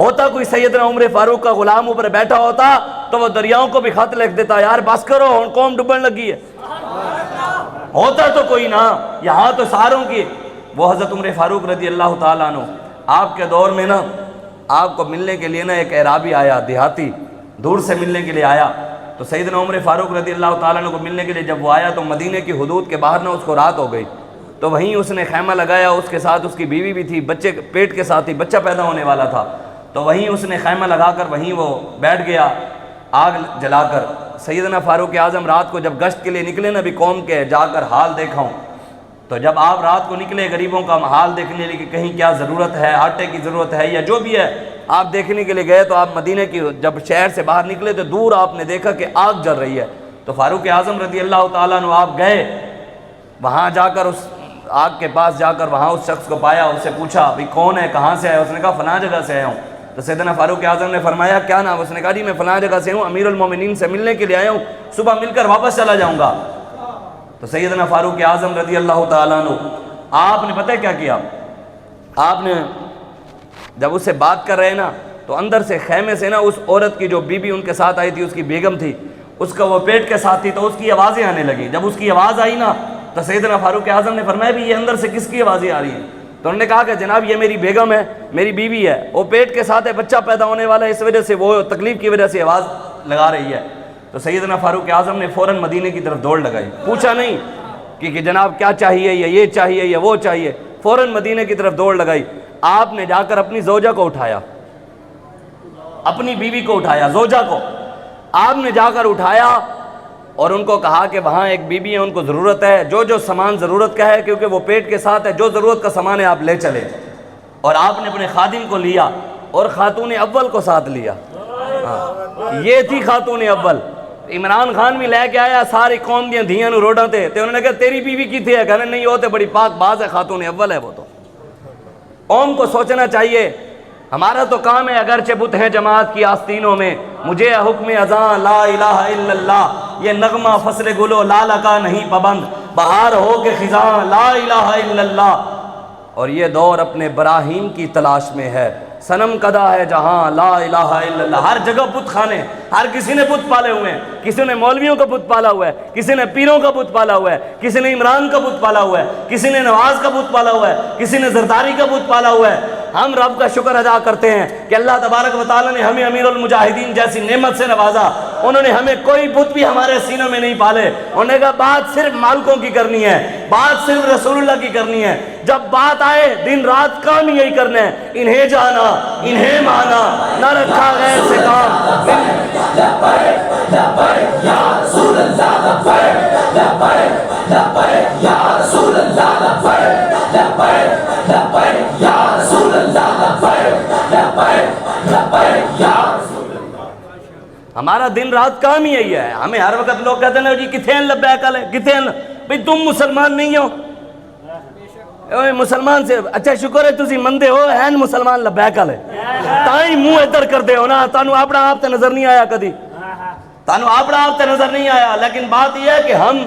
ہوتا کوئی سیدنا عمر فاروق کا غلام اوپر بیٹھا ہوتا تو وہ دریاؤں کو بھی خط لکھ دیتا، یار بس کرو قوم ڈوبن لگی ہے۔ ہوتا تو کوئی نہ، یہاں تو ساروں کی۔ وہ حضرت عمر فاروق رضی اللہ تعالیٰ عنہ، آپ کے دور میں نا آپ کو ملنے کے لیے نا ایک اعرابی آیا، دیہاتی دور سے ملنے کے لیے آیا، تو سیدنا عمر فاروق رضی اللہ تعالیٰ عنہ کو ملنے کے لیے جب وہ آیا تو مدینہ کی حدود کے باہر نا اس کو رات ہو گئی، تو وہیں اس نے خیمہ لگایا، اس کے ساتھ اس کی بیوی بھی تھی، بچے پیٹ کے ساتھ ہی بچہ پیدا ہونے والا تھا، تو وہیں اس نے خیمہ لگا کر وہیں وہ بیٹھ گیا آگ جلا کر۔ سیدنا فاروق اعظم رات کو جب گشت کے لیے نکلے نا بھی قوم کے جا کر حال دیکھا ہوں، تو جب آپ رات کو نکلے غریبوں کا حال دیکھنے کے لیے کہ کہیں کیا ضرورت ہے، آٹے کی ضرورت ہے یا جو بھی ہے آپ دیکھنے کے لیے گئے، تو آپ مدینہ کی جب شہر سے باہر نکلے تو دور آپ نے دیکھا کہ آگ جل رہی ہے، تو فاروق اعظم رضی اللہ تعالیٰ عنہ آپ گئے وہاں جا کر اس آگ کے پاس جا کر وہاں اس شخص کو پایا، اس سے پوچھا بھی کون ہے، کہاں سے آیا؟ اس نے کہا فلاں جگہ سے آیا ہوں۔ تو سیدنا فاروق اعظم نے فرمایا کیا نام؟ اس نے کہا جی میں فلاں جگہ سے ہوں، امیر المومنین سے ملنے کے لیے آیا ہوں، صبح مل کر واپس چلا جاؤں گا۔ تو سیدنا فاروق اعظم رضی اللہ تعالیٰ عنہ آپ نے پتہ کیا کیا؟ آپ نے جب اس سے بات کر رہے نا تو اندر سے خیمے سے نا اس عورت کی جو بی بی ان کے ساتھ آئی تھی، اس کی بیگم تھی، اس کا وہ پیٹ کے ساتھ تھی، تو اس کی آوازیں آنے لگی۔ جب اس کی آواز آئی نا تو سیدنا فاروق اعظم نے فرمایا بھی یہ اندر سے کس کی آوازیں آ رہی ہیں؟ تو انہوں نے کہا کہ جناب یہ میری بیگم ہے، میری بیوی ہے، وہ پیٹ کے ساتھ ہے، بچہ پیدا ہونے والا ہے، اس وجہ سے وہ تکلیف کی وجہ سے آواز لگا رہی ہے۔ تو سیدنا فاروق اعظم نے فوراً مدینے کی طرف دوڑ لگائی، پوچھا نہیں کہ جناب کیا چاہیے یا یہ چاہیے یا وہ چاہیے، فوراً مدینے کی طرف دوڑ لگائی۔ آپ نے جا کر اپنی زوجہ کو اٹھایا، اپنی بیوی کو اٹھایا، زوجہ کو آپ نے جا کر اٹھایا اور ان کو کہا کہ وہاں ایک بی بی ہے، ان کو ضرورت ہے، جو جو سامان ضرورت کا ہے کیونکہ وہ پیٹ کے ساتھ ہے، جو ضرورت کا سامان ہے آپ لے چلے۔ اور آپ نے اپنے خادم کو لیا اور خاتون اول کو ساتھ لیا۔ یہ تھی خاتون اول۔ عمران خان بھی لے کے آیا، ساری قوم دیاں دھیاں نو روڈاں تے انہوں نے کہا تیری بیوی کی تھی؟ کہنے نہیں وہ تے بڑی پاک باز ہے، خاتون اول ہے وہ تو۔ قوم کو سوچنا چاہیے، ہمارا تو کام ہے اگرچہ بت ہیں جماعت کی آستینوں میں، مجھے حکم اذاں لا الہ الا اللہ، یہ نغمہ فصل گلو لالہ کا نہیں پابند، بہار ہو کے خزاں لا الہ الا اللہ۔ اور یہ دور اپنے براہیم کی تلاش میں ہے، صنم کدا ہے جہاں لا الہ الا اللہ۔ ہر جگہ بت خانے، ہر کسی نے بت پالے ہوئے ہیں، کسی نے مولویوں کا بت پالا ہوا ہے، کسی نے پیروں کا بت پالا ہوا ہے، کسی نے عمران کا بت پالا ہوا ہے، کسی نے نواز کا بت پالا ہوا ہے، کسی نے زرداری کا بت پالا ہوا ہے۔ ہم رب کا شکر ادا کرتے ہیں کہ اللہ تبارک و تعالیٰ نے ہمیں امیر المجاہدین جیسی نعمت سے نوازا، انہوں نے ہمیں کوئی بت بھی ہمارے سینوں میں نہیں پالے۔ انہوں نے کہا بات صرف مالکوں کی کرنی ہے، بات صرف رسول اللہ کی کرنی ہے، جب بات آئے دن رات کام یہی کرنا ہے، انہیں جانا انہیں مانا، نہ رکھا غیر سے کام۔ ہمارا دن رات کام ہی یہی ہے۔ ہمیں ہر وقت لوگ کہتے ہیں جی کتھے ہیں لبیک والے، کتھے ہیں بھئی تم مسلمان نہیں ہو، مسلمان سے اچھا شکر ہے تسی مندے ہو ہیں مسلمان لبیک والے، تائیں منہ ادھر کر دے ہو نا، تانوں اپنا آپ تے نظر نہیں آیا کدی، تانوں اپنا آپ تے نظر نہیں آیا۔ لیکن بات یہ ہے کہ ہم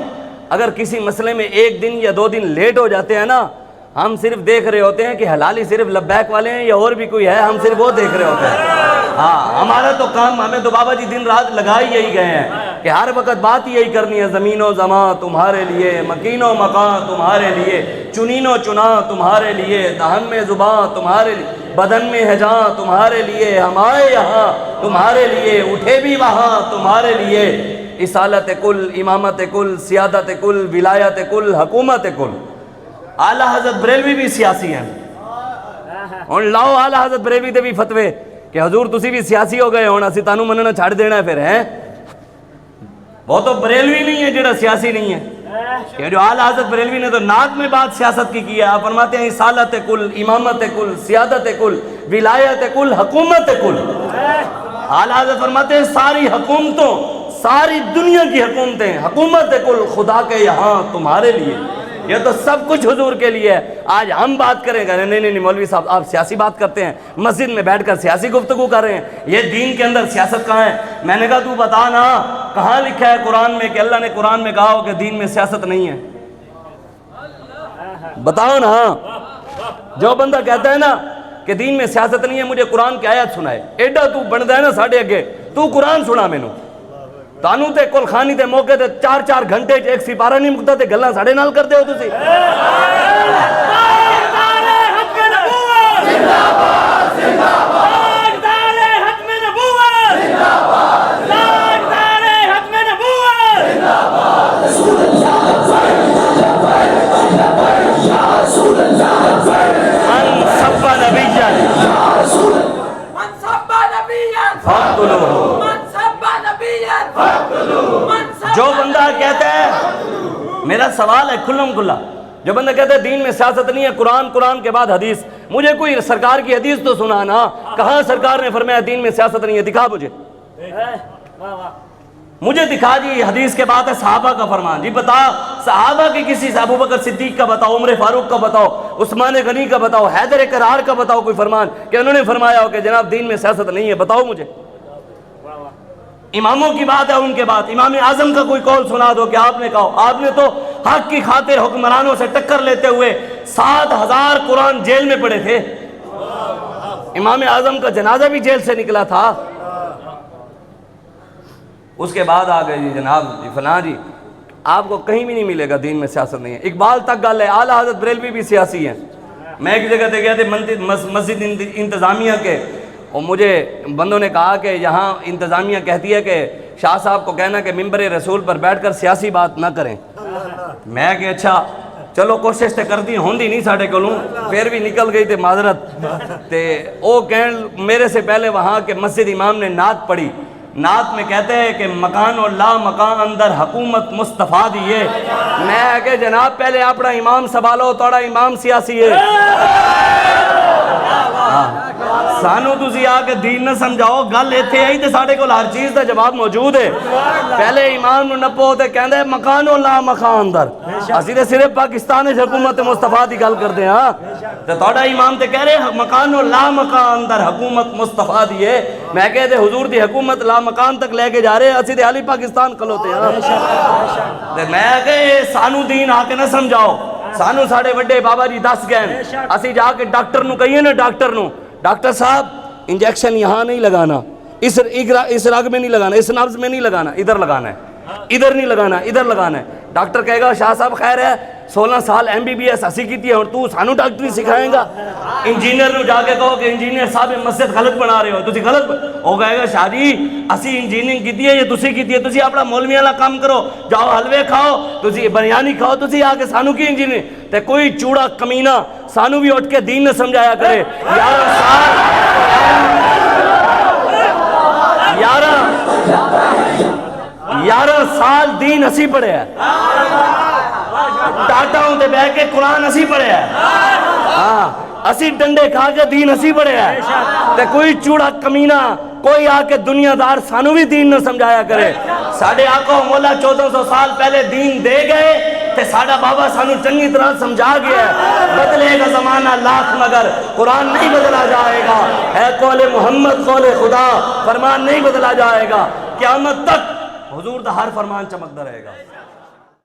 اگر کسی مسئلے میں ایک دن یا دو دن لیٹ ہو جاتے ہیں نا، ہم صرف دیکھ رہے ہوتے ہیں کہ حلالی صرف لبیک والے ہیں یا اور بھی کوئی ہے، ہم صرف وہ دیکھ رہے ہوتے ہیں۔ ہاں ہمارا تو کام، ہمیں تو بابا جی دن رات لگائی یہی گئے ہیں کہ ہر وقت بات یہی کرنی ہے، زمین و زماں تمہارے لیے، مکین و مکان تمہارے لیے، چنین و چنا تمہارے لیے، دہن میں زباں تمہارے لیے، بدن میں ہے جاں تمہارے لیے، ہم آئے یہاں تمہارے لیے، اٹھے بھی وہاں تمہارے لیے، اصالت کل، امامت کل، سیادت کل، ولایت کل، حکومت کل۔ اعلیٰ حضرت بریلوی بھی سیاسی ہیں، اور لاؤ اعلیٰ حضرت بریلوی دے بھی فتوے کہ حضور تسی بھی سیاسی ہو گئے ہونا، اسی تانوں مننا چھاڑ دینا ہے پھر ہیں۔ وہ تو بریلوی نہیں ہے جڑا سیاسی نہیں ہے، کہ جو اعلیٰ حضرت بریلوی نے تو نعت میں بات سیاست کی ہے۔ آپ فرماتے ہیں اصالت کل، امامت کل، سیادت کل، ولایت کل، حکومت کل۔ اعلیٰ حضرت فرماتے ہیں ساری حکومتوں، ساری دنیا کی حکومتیں، حکومت کل خدا کے یہاں تمہارے لیے، یہ تو سب کچھ حضور کے لیے ہے۔ آج ہم بات کریں گے نہیں نہیں مولوی صاحب آپ سیاسی بات کرتے ہیں، مسجد میں بیٹھ کر سیاسی گفتگو کر رہے ہیں، یہ دین کے اندر سیاست کہاں ہے؟ میں نے کہا تو بتا نا کہاں لکھا ہے قرآن میں کہ اللہ نے قرآن میں کہا ہو کہ دین میں سیاست نہیں ہے؟ بتاؤ نا۔ جو بندہ کہتا ہے نا کہ دین میں سیاست نہیں ہے، مجھے قرآن کی آیت سنائے۔ ایڈا تو بندا ہے نا ساڈے اگے، تو قرآن سنا مینوں۔ تانوں تے کل خانی دے موقع تے 4 گھنٹے ایک سپارہ نہیں مکتا تے گلاں ساڈے نال کردے ہو تسی۔ جو بندہ کہتا ہے، میرا سوال ہے کھلم کھلا، جو بندہ کہتا ہے دین میں سیاست نہیں ہے، قرآن کے بعد حدیث، مجھے کوئی سرکار کی حدیث تو سنا نا، کہاں سرکار نے فرمایا دین میں سیاست نہیں ہے؟ دکھا مجھے دکھا جی، حدیث کے بعد ہے صحابہ کا فرمان، جی بتا صحابہ کی کسی سے، ابو بکر صدیق کا بتاؤ، عمر فاروق کا بتاؤ، عثمان غنی کا بتاؤ، حیدر کرار کا بتاؤ کوئی فرمان کہ انہوں نے فرمایا ہو کہ جناب دین میں سیاست نہیں ہے، بتاؤ مجھے۔ اماموں کی بات ہے، ان کے بعد امام اعظم کا کوئی قول سنا دو کہ آپ نے کہا، آپ نے تو حق کی خاطر حکمرانوں سے ٹکر لیتے ہوئے 7000 قرآن جیل میں پڑے تھے، امام اعظم کا جنازہ بھی جیل سے نکلا تھا۔ اس کے بعد آ گئے جی جناب جی فلاں جی، آپ کو کہیں بھی نہیں ملے گا دین میں سیاست نہیں ہے۔ اقبال تک گل ہے، اعلیٰ حضرت بریلوی بھی سیاسی ہیں۔ میں ایک جگہ تے گیا تھے مسجد انتظامیہ کے، اور مجھے بندوں نے کہا کہ یہاں انتظامیہ کہتی ہے کہ شاہ صاحب کو کہنا کہ ممبر رسول پر بیٹھ کر سیاسی بات نہ کریں۔ میں کہ اچھا چلو کوشش تے کر دی، ہوندی نہیں ساڑھے کولوں، پھر بھی نکل گئی تے معذرت تے او کہن میرے سے پہلے وہاں کے مسجد امام نے نعت پڑھی، نعت میں کہتے ہیں کہ مکان و لا مکان اندر حکومت مصطفیٰ دیئے۔ میں کہ جناب پہلے اپنا امام سنبھالو، توڑا امام سیاسی ہے، سانو تسی آ کے دین نہ سمجھاؤ، گل ایتھے آئی تے ساڑھے کو ہر چیز دا جواب موجود ہے۔ پہلے امام نو نپو تے کہندے مکان و لا مکان اندر، اسی تے صرف پاکستان حکومت مصطفیٰ دی گل کردے ہاں، تے توڑا امام تے کہہ رہے مکان و لا مکان اندر حکومت مصطفیٰ دیئے۔ میں کہتے حضور دی حکومت لا مکان تک لے کے جا رہے ہیں، اسی تے علی پاکستان کھلوتے ہاں۔ تے میں کہ سانو دین آ کے نہ سمجھاؤ، سانو ساڑھے وڈے بابا جی دس گئے، اسی جا کے ڈاکٹر نو کہیے نا، ڈاکٹر نو ڈاکٹر صاحب انجیکشن یہاں نہیں لگانا، اس رگ میں نہیں لگانا، اس نبض میں نہیں لگانا، ادھر لگانا ہے، ادھر نہیں لگانا، ادھر لگانا ہے۔ ڈاکٹر کہے گا شاہ صاحب خیر ہے 16 سال MBBS اسی کی تھی اور تو سانو ڈاکٹری سکھائیں گا۔ انجینئر نو جا کے کہو کہ انجینئر صاحب مسجد غلط بنا رہے ہو، تسی غلط ہو گئے گا شاہ جی اسی انجینئرنگ کی تھی ہے یہ تسی کی تھی ہے، تسی اپنا مولوی والا کام کرو، جاؤ حلوے کھاؤ، تسی بریانی کھاؤ، تسی آ کے سانو کی انجینئر تے کوئی چوڑا کمینہ سانو بھی اٹھ کے دین نہ سمجھایا کرے۔ 11 سال دین اسی پڑھے ہے، ٹاٹا ہوں تے بہ کے قرآن اسی پڑھے ہے، ہاں اسی ڈنڈے کھا کے دین اسی پڑھے ہے، تے کوئی چوڑا کمینہ کوئی آ کے دنیا دار سانو بھی دین نہ سمجھایا کرے۔ ساڑھے آقا مولا 1400 سال پہلے دین دے گئے تے ساڑھا بابا سانو چنگی طرح سمجھا گیا ہے۔ بدلے گا زمانہ لاکھ مگر قرآن نہیں بدلا جائے گا، ہے قول محمد قول خدا، فرمان نہیں بدلا جائے گا، قیامت تک حضور دا ہر فرمان چمکتا رہے گا۔